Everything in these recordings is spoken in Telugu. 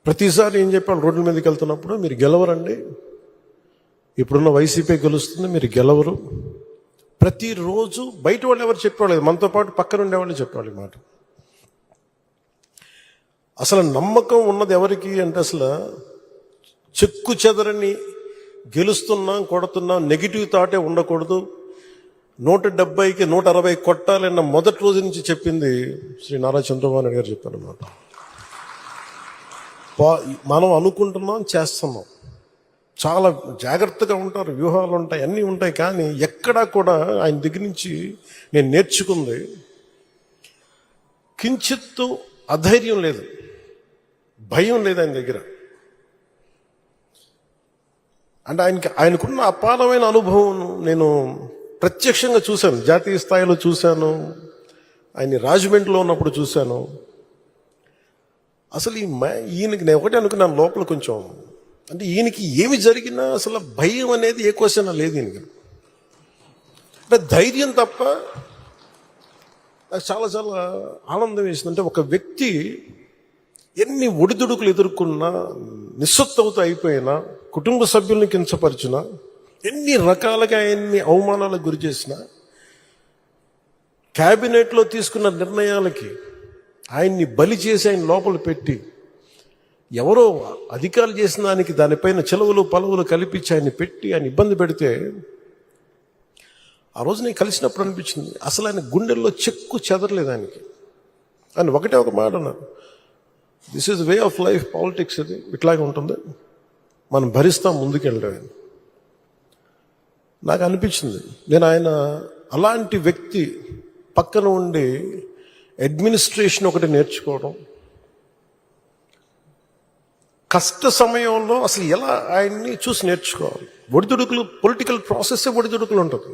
ప్రతిసారి ఏం చెప్పాను రోడ్ల మీదకి వెళ్తున్నప్పుడు, మీరు గెలవరండి, ఇప్పుడున్న వైసీపీ గెలుస్తుంది, మీరు గెలవరు. ప్రతిరోజు బయట వాళ్ళు ఎవరు చెప్పేవాళ్ళు, మనతో పాటు పక్కన ఉండేవాళ్ళు చెప్పేవాళ్ళు మాట. అసలు నమ్మకం ఉన్నది ఎవరికి అంటే, అసలు చెక్కు చెదరని గెలుస్తున్నాం కొడుతున్నాం నెగిటివ్ థాటే ఉండకూడదు, 170కి 160 కొట్టాలన్న మొదటి రోజు నుంచి చెప్పింది శ్రీ నారా చంద్రబాబు నాయుడు గారు చెప్పారన్నమాట. మనం అనుకుంటున్నాం, చేస్తున్నాం, చాలా జాగ్రత్తగా ఉంటారు, వ్యూహాలు ఉంటాయి, అన్నీ ఉంటాయి. కానీ ఎక్కడా కూడా ఆయన దగ్గర నుంచి నేను నేర్చుకుంది కించిత్తు అధైర్యం లేదు, భయం లేదు ఆయన దగ్గర. అంటే ఆయనకున్న అపారమైన అనుభవం నేను ప్రత్యక్షంగా చూశాను, జాతీయ స్థాయిలో చూశాను, ఆయన రాజమండ్రిలో ఉన్నప్పుడు చూశాను. అసలు ఈయనకి నేను ఒకటే అనుకున్నాను లోపల కొంచెం, అంటే ఈయనకి ఏమి జరిగినా అసలు భయం అనేది ఏ క్వశ్చన్ లేదు ఈయనకి, అంటే ధైర్యం తప్ప. నాకు చాలా చాలా ఆనందం వేసింది. అంటే ఒక వ్యక్తి ఎన్ని ఒడిదుడుకులు ఎదుర్కొన్నా, నిస్సత్తువతో అయిపోయినా, కుటుంబ సభ్యుల్ని కించపరిచినా, ఎన్ని రకాలుగా ఆయన్ని అవమానాలకు గురి చేసినా, క్యాబినెట్లో తీసుకున్న నిర్ణయాలకి ఆయన్ని బలి చేసి ఆయన లోపల పెట్టి, ఎవరో అధికారులు చేసిన దానిపైన చెలవులు పలువులు కల్పించి ఆయన్ని పెట్టి ఆయన ఇబ్బంది పెడితే, ఆ రోజు నేను కలిసినప్పుడు అనిపించింది అసలు ఆయన గుండెల్లో చెక్కు చెదరలేదు ఆయనకి. ఆయన ఒకటే ఒక మాట అన్నారు, this is way of life, politics ఇది ఇట్లాగే ఉంటుంది, మనం భరిస్తాం ముందుకెళ్ళడం. నాకు అనిపించింది నేను ఆయన అలాంటి వ్యక్తి పక్కన ఉండి అడ్మినిస్ట్రేషన్ ఒకటి నేర్చుకోవడం, కష్ట సమయంలో అసలు ఎలా ఆయన్ని చూసి నేర్చుకోవాలి. ఒడిదుడుకులు, పొలిటికల్ ప్రాసెస్ ఒడిదుడుకులు ఉంటుంది,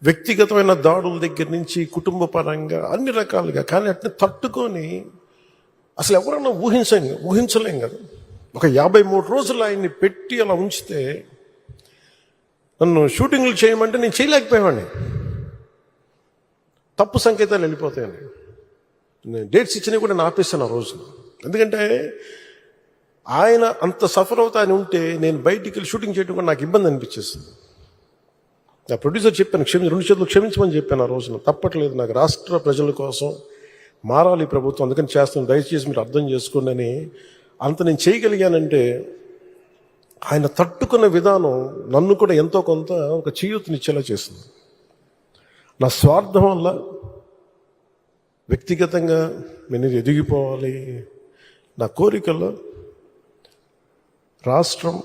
వ్యక్తిగతమైన దాడుల దగ్గర నుంచి కుటుంబ పరంగా అన్ని రకాలుగా. కానీ అట్లా తట్టుకొని అసలు ఎవరన్నా ఊహించలేం కదా. ఒక 53 రోజులు ఆయన్ని పెట్టి అలా ఉంచితే, నన్ను షూటింగ్లు చేయమంటే నేను చేయలేకపోయావాడిని, తప్పు సంకేతాలు వెళ్ళిపోతాయని. నేను డేట్స్ ఇచ్చినవి కూడా నేను ఆపేస్తాను ఆ రోజు. ఎందుకంటే ఆయన అంత సఫర్ అవుతా అని ఉంటే నేను బయటికి వెళ్ళి షూటింగ్ చేయడం కూడా నాకు ఇబ్బంది అనిపించేస్తుంది. నా ప్రొడ్యూసర్ చెప్పాను, 2 చేతులు క్షమించమని చెప్పాను ఆ రోజున. తప్పట్లేదు, నాకు రాష్ట్ర ప్రజల కోసం మారాలి ప్రభుత్వం, అందుకని చేస్తాను, దయచేసి మీరు అర్థం చేసుకోండి అని. అంత నేను చేయగలిగానంటే ఆయన తట్టుకున్న విధానం నన్ను కూడా ఎంతో కొంత ఒక చేయూతనిచ్చేలా చేస్తుంది. నా స్వార్థం వల్ల వ్యక్తిగతంగా నేను ఎదిగిపోవాలి, నా కోరికల్లో రాష్ట్రం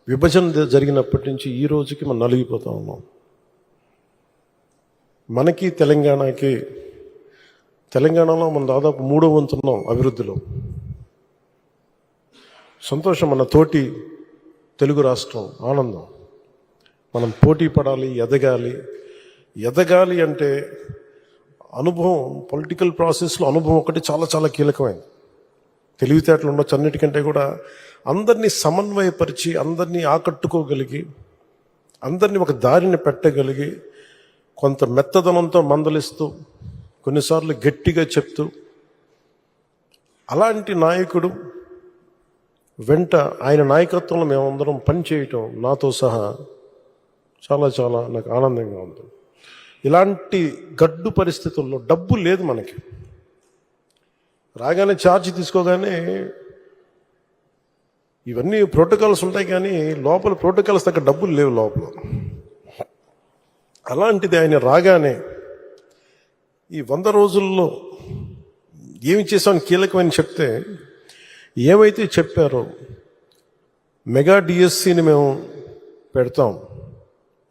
విభజన జరిగినప్పటి నుంచి ఈ రోజుకి మనం నలిగిపోతూ ఉన్నాం. మనకి తెలంగాణలో మనం దాదాపు 3వ వంతున్నాం అభివృద్ధిలో. సంతోషం, మన తోటి తెలుగు రాష్ట్రం ఆనందం. మనం పోటీ పడాలి, ఎదగాలి అంటే అనుభవం, పొలిటికల్ ప్రాసెస్లో అనుభవం ఒకటి చాలా చాలా కీలకమైంది. తెలివితేటలు ఉండొచ్చు, అన్నిటికంటే కూడా అందరినీ సమన్వయపరిచి, అందరినీ ఆకట్టుకోగలిగి, అందరినీ ఒక దారిని పెట్టగలిగి, కొంత మెత్తదనంతో మందలిస్తూ, కొన్నిసార్లు గట్టిగా చెప్తూ, అలాంటి నాయకుడు వెంట ఆయన నాయకత్వంలో మేమందరం పనిచేయటం నాతో సహా చాలా చాలా నాకు ఆనందంగా ఉంది. ఇలాంటి గడ్డు పరిస్థితుల్లో డబ్బు లేదు మనకి. రాగానే ఛార్జ్ తీసుకోగానే ఇవన్నీ ప్రోటోకాల్స్ ఉంటాయి, కానీ లోపల ప్రోటోకాల్స్ తగ్గ డబ్బులు లేవు లోపల. అలాంటిది ఆయన రాగానే ఈ 100 రోజుల్లో ఏమి చేసామని కీలకమైన చెప్తే, ఏమైతే చెప్పారో మెగా డిఎస్సిని మేము పెడతాం,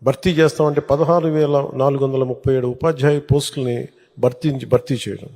భర్తీ చేస్తామంటే 16,437 ఉపాధ్యాయ పోస్టుల్ని భర్తీ చేయడం,